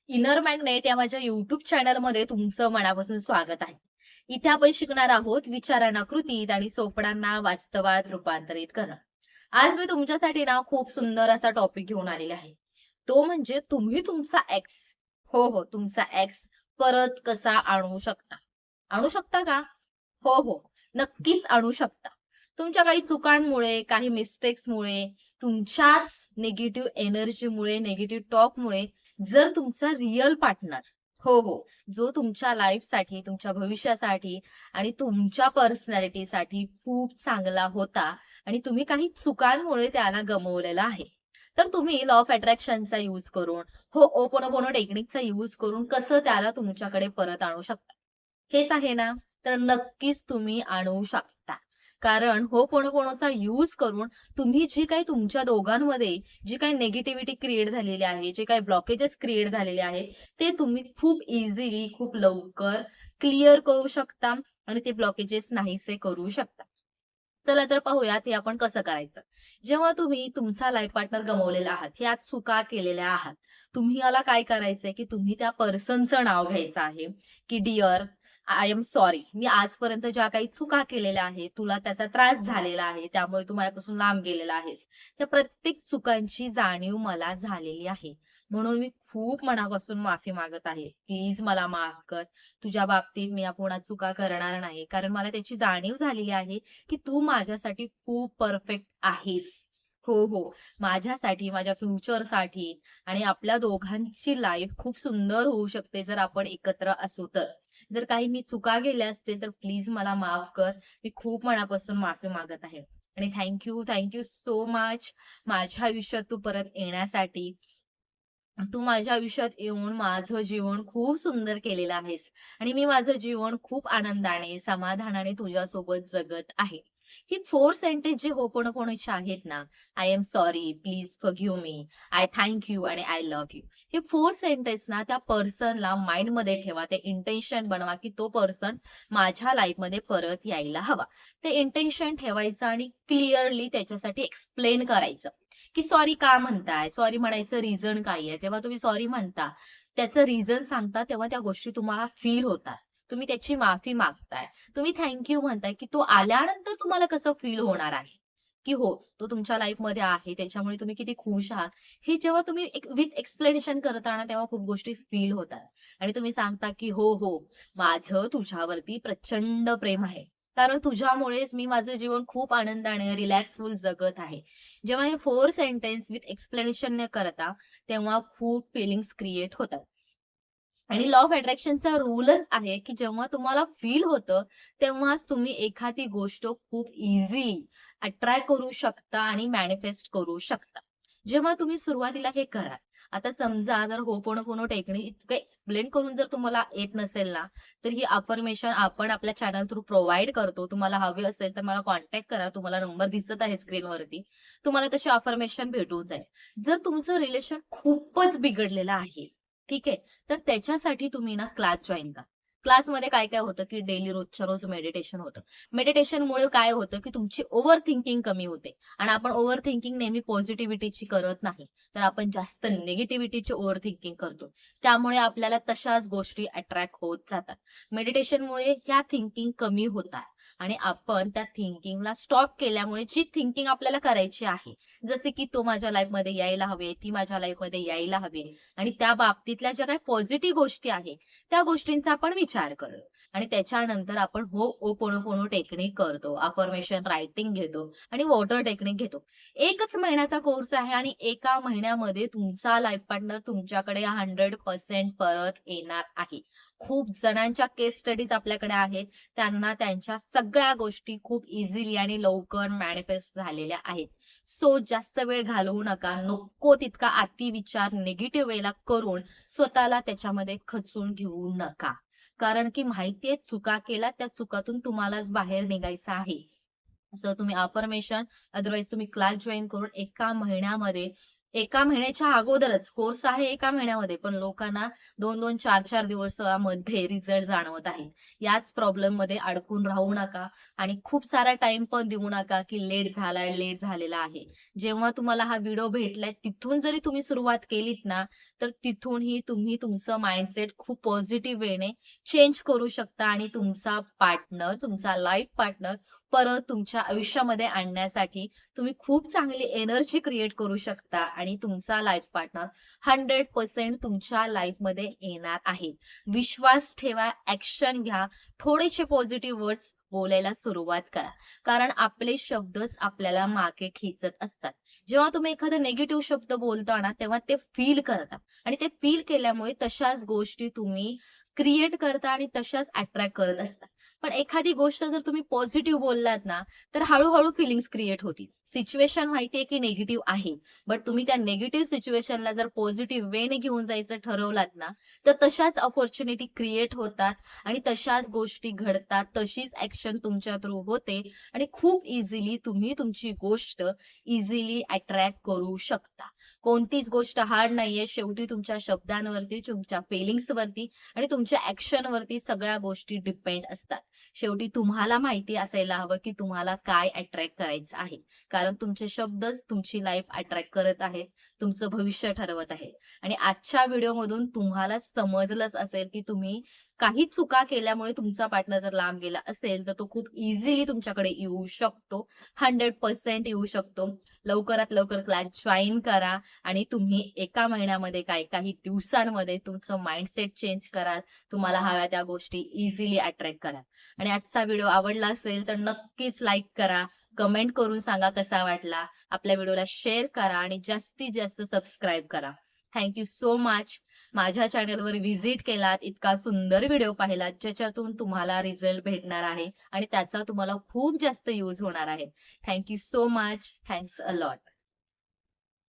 Inner magnet या माझ्या YouTube चॅनलमध्ये तुमचं मनापासून स्वागत आहे. इथे आपण शिकणार आहोत विचारांना कृतीत आणि स्वप्नांना वास्तवात रूपांतरित करणं. आज मी तुमच्यासाठी ना खूप सुंदर असा टॉपिक घेऊन आलेला आहे. तो म्हणजे तुम्ही तुमचा एक्स, हो, तुमचा एक्स परत कसा आणू शकता? आणू शकता का? हो, नक्कीच आणू शकता. तुमच्या काही चुकांमुळे, काही मिस्टेक्समुळे, तुमच्याच निगेटिव्ह एनर्जीमुळे, निगेटिव्ह टॉकमुळे जर तुमचा रिअल पार्टनर हो, जो तुमच्या लाईफसाठी, तुमच्या भविष्यासाठी आणि तुमच्या पर्सनॅलिटीसाठी खूप चांगला होता आणि तुम्ही काही चुकांमुळे त्याला गमावलेला आहे. तर तुम्ही लॉ ऑफ अट्रॅक्शनचा यूज करून, ओपोनोपोनो टेक्निकचा यूज करून कसं त्याला तुमच्याकडे परत आणू शकता? हेच आहे ना? तर नक्कीच तुम्ही आणू शकता. कारण होपोनोपोनोचा यूज करून तुम्ही जी काही तुमच्या दोघांमध्ये जी काही निगेटिव्हिटी क्रिएट झालेली आहे, जे काही ब्लॉकेजेस क्रिएट झालेले आहे, ते तुम्ही खूप इझिली, खूप लवकर क्लिअर करू शकता आणि ते ब्लॉकेजेस नाहीसे करू शकता. चला तर पाहूयात हे आपण कसं करायचं. जेव्हा तुम्ही तुमचा लाईफ पार्टनर गमावलेला आहात, ह्या चुका केलेल्या आहात, तुम्ही याला काय करायचंय, की तुम्ही त्या पर्सनचं नाव घ्यायचं आहे, की डिअर आय एम सॉरी. मी आजपर्यंत ज्या काही चुका केलेल्या आहेत, तुला त्याचा त्रास झालेला आहे, त्यामुळे तू माझ्यापासून लांब गेलेला आहेस. त्या प्रत्येक चुकांची जाणीव मला झालेली आहे. म्हणून मी खूप मनापासून माफी मागत आहे. प्लीज मला माफ कर. तुझ्या बाबतीत मी यापुढे चुका करणार नाही. कारण मला त्याची जाणीव झालेली आहे, की तू माझ्यासाठी खूप परफेक्ट आहेस. हो. माझ्यासाठी, माझ्या फ्युचरसाठी आणि आपल्या दोघांची लाईफ खूप सुंदर होऊ शकते जर आपण एकत्र असू तर. जर काही मी चुका केल्या असतील तर प्लीज मला माफ कर. मी खूप मनापासून माफी मागत आहे. आणि थँक यू सो मच माझ्या आयुष्यात तू परत येण्यासाठी. तू माझ्या आयुष्यात येऊन माझं जीवन खूप सुंदर केलेलं आहेस आणि मी माझं जीवन खूप आनंदाने, समाधानाने तुझ्यासोबत जगत आहे. ही 4 सेंटेन्स जे होपोनोपोनोचे आहेत ना, I am sorry, please forgive me, I thank you आणि आय लव्ह यू. हे 4 सेंटेन्स ना त्या पर्सनला माइंडमध्ये ठेवा. ते इंटेन्शन बनवा, की तो पर्सन माझ्या लाईफमध्ये परत यायला हवा. ते इंटेन्शन ठेवायचं आणि क्लिअरली त्याच्यासाठी एक्सप्लेन करायचं. की सॉरी का म्हणताय? सॉरी म्हणायचं रिझन काय आहे? तेव्हा तुम्ही सॉरी म्हणता. त्याचं रिझन सांगता तेव्हा त्या गोष्टी तुम्हाला फील होतात. तुम्ही त्याची माफी मागताय. तुम्ही थँक यू म्हणताय, की तो आल्यानंतर तुम्हाला कसं फील होणार आहे? की हो, तो तुमच्या लाईफमध्ये आहे. त्याच्यामुळे तुम्ही किती खुश आहात. हे जेव्हा तुम्ही विथ एक्सप्लेनेशन करता ना, तेव्हा खूप गोष्टी फील होतात. आणि तुम्ही सांगता, की हो, माझं तुझ्यावरती प्रचंड प्रेम आहे. कारण तुझ्यामुळेच मी माझं जीवन खूप आनंदाने, रिलॅक्सफुल जगत आहे. जेव्हा हे 4 सेंटेन्स विथ एक्सप्लेनेशन न करता, तेव्हा खूप फीलिंग्स क्रिएट होतात. आणि लॉ ऑफ अट्रॅक्शनचा रूलच आहे, की जेव्हा तुम्हाला फील होतं, तेव्हाच तुम्ही एखादी गोष्ट खूप इझिली अट्रॅक्ट करू शकता आणि मॅनिफेस्ट करू शकता. जेव्हा तुम्ही सुरुवातीला हे कराल. आता समजा जर होपोनोपोनो टेक्निक इतकं एक्सप्लेन करून जर तुम्हाला येत नसेल ना, तर ही अफर्मेशन आपण आपल्या चॅनल थ्रू प्रोव्हाईड करतो. तुम्हाला हवी असेल तर मला कॉन्टॅक्ट करा. तुम्हाला नंबर दिसत आहे स्क्रीनवरती. तुम्हाला तशी अफर्मेशन भेटून जाईल. जर तुमचं रिलेशन खूपच बिघडलेलं आहे, ठीक आहे. तर त्याच्यासाठी तुम्ही ना क्लास जॉइन करा. क्लासमध्ये काय-काय होतं, की डेली रोजच्या रोज मेडिटेशन होतं. मेडिटेशनमुळे काय होतं, की तुमची ओव्हर थिंकिंग कमी होते आणि आपण ओव्हर थिंकिंग नेहमी पॉझिटिव्हिटीची करत नाही. तर आपण जास्त निगेटिव्हिटीची ओव्हर थिंकिंग करतो. त्यामुळे आपल्याला तशाच गोष्टी अट्रॅक्ट होत जातात. मेडिटेशनमुळे ह्या थिंकिंग कमी होतात आणि आपण त्या थिंकिंगला स्टॉप केल्यामुळे जी थिंकिंग आपल्याला करायची आहे, जसे की तो माझ्या लाईफमध्ये यायला हवे, ती माझ्या लाईफमध्ये यायला हवी आणि त्या बाबतीतल्या ज्या काही पॉझिटिव्ह गोष्टी आहेत, त्या गोष्टींचा आपण विचार करू आणि त्याच्यानंतर आपण होपोनोपोनो टेक्निक करतो. अफर्मेशन रायटिंग घेतो आणि वॉटर टेक्निक घेतो. 1च महिन्याचा कोर्स आहे आणि एका महिन्यामध्ये तुमचा लाईफ पार्टनर तुमच्याकडे 100% परत येणार आहे. खूप जणांच्या केस स्टडीज आपल्याकडे आहेत. त्यांना त्यांच्या सगळ्या गोष्टी खूप इझिली आणि लवकर मॅनिफेस्ट झालेल्या आहेत. सो जास्त वेळ घालवू नका. नको तितका अतिविचार निगेटिव्ह वेला करून स्वतःला त्याच्यामध्ये खचून घेऊ नका. कारण की माहितीये चुका केल्या, त्या चुकातून तुम्हालाच बाहेर निघायचं आहे. सो तुम्ही अफर्मेशन अदरवाईज तुम्ही क्लास जॉइन करून एका महिन्यामध्ये एका महिन्याच्या अगोदरच कोर्स आहे एका महिन्यामध्ये, पण लोकांना 2-2, 4-4 दिवसामध्ये रिझल्ट जाणवत आहे. याच प्रॉब्लेममध्ये अडकून राहू नका आणि खूप सारा टाईम पण देऊ नका, की लेट झालाय, लेट झालेला आहे. जेव्हा तुम्हाला हा व्हिडिओ भेटलाय तिथून जरी तुम्ही सुरुवात केलीत ना, तर तिथूनही तुम्ही तुमचं माइंडसेट खूप पॉझिटिव्ह वेने चेंज करू शकता आणि तुमचा पार्टनर, तुमचा लाईफ पार्टनर परत तुमच्या आयुष्यामध्ये आणण्यासाठी तुम्ही खूप चांगली एनर्जी क्रिएट करू शकता आणि तुमचा लाईफ पार्टनर 100% तुमच्या लाईफमध्ये येणार आहे. विश्वास ठेवा, ॲक्शन घ्या, थोडेसे पॉझिटिव्ह वर्ड्स बोलायला सुरुवात करा. कारण आपले शब्दच आपल्याला मागे खेचत असतात. जेव्हा तुम्ही एखादा निगेटिव्ह शब्द बोलता ना, तेव्हा ते फील करता आणि ते फील केल्यामुळे तशाच गोष्टी तुम्ही क्रिएट करता आणि तशाच अट्रॅक्ट करत असता. पण एखादी गोष्ट जर तुम्ही पॉझिटिव्ह बोललात ना, तर हळू-हळू फीलिंग्स क्रिएट होतील. सिच्युएशन माहितीये की निगेटिव्ह आहे, बट तुम्ही त्या निगेटिव्ह सिच्युएशनला जर पॉझिटिव्ह वेने घेऊन जायचं ठरवलात ना, तर तशाच अपॉर्च्युनिटी क्रिएट होतात आणि तशाच गोष्टी घडतात. तशीच ॲक्शन तुमच्या थ्रू होते आणि खूप इझिली तुम्ही तुमची गोष्ट इझिली अट्रॅक्ट करू शकता. कोणतीच गोष्ट हार्ड नाहीये. शेवटी तुमच्या शब्दांवरती, तुमच्या फीलिंग्सवरती आणि तुमच्या ॲक्शनवरती सगळ्या गोष्टी डिपेंड असतात. शेवटी तुम्हाला माहिती असायला हवं, की तुम्हाला काय अट्रॅक्ट करायचं आहे. कारण तुमचे शब्दच तुमची लाईफ अट्रॅक्ट करत आहेत, तुमचं भविष्य ठरवत आहे. आणि आजच्या व्हिडिओमधून तुम्हाला समजलंच असेल, की तुम्ही काही चुका केल्यामुळे तुमचा पार्टनर जर लांब गेला असेल, तर तो खूप इझिली तुमच्याकडे येऊ शकतो. 100% येऊ शकतो. लवकरात लवकर क्लास जॉइन करा आणि तुम्ही एका महिन्यामध्ये काय, काही दिवसांमध्ये तुमचं माइंडसेट चेंज कराल. तुम्हाला हव्या त्या गोष्टी इझिली अट्रॅक्ट कराल. आणि आजचा व्हिडिओ आवडला असेल तर नक्कीच लाईक करा. कमेंट करून सांगा कसा वाटला. आपल्या व्हिडिओला शेअर करा आणि जास्तीत जास्त सबस्क्राईब करा. Thank you so much. माझ्या चॅनलवर व्हिजिट केलात, इतका सुंदर व्हिडिओ पाहिलात, ज्याच्यातून तुम्हाला रिझल्ट भेटणार आहे आणि त्याचा तुम्हाला खूप जास्त यूज होणार आहे. Thank you so much. Thanks a lot.